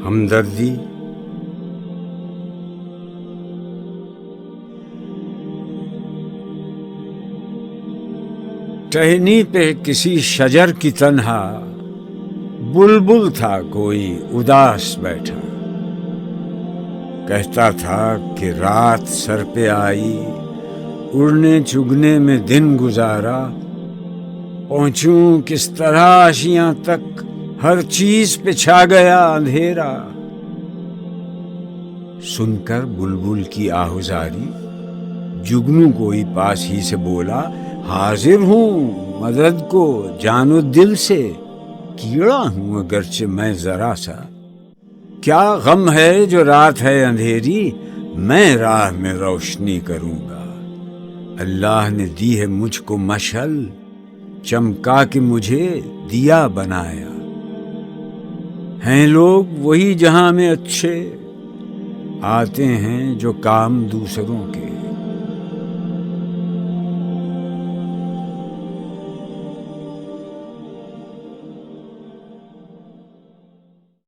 ہمدردی ٹہنی پہ کسی شجر کی تنہا بلبل تھا کوئی اداس بیٹھا، کہتا تھا کہ رات سر پہ آئی، اڑنے چگنے میں دن گزارا، پہنچوں کس طرح آشیاں تک، ہر چیز پہ چھا گیا اندھیرا۔ سن کر بلبل کی آہوزاری جگنو کوئی پاس ہی سے بولا، حاضر ہوں مدد کو جان و دل سے، کیڑا ہوں اگرچہ میں ذرا سا، کیا غم ہے جو رات ہے اندھیری، میں راہ میں روشنی کروں گا۔ اللہ نے دی ہے مجھ کو مشعل، چمکا کے مجھے دیا بنایا۔ ہیں لوگ وہی جہاں میں اچھے، آتے ہیں جو کام دوسروں کے،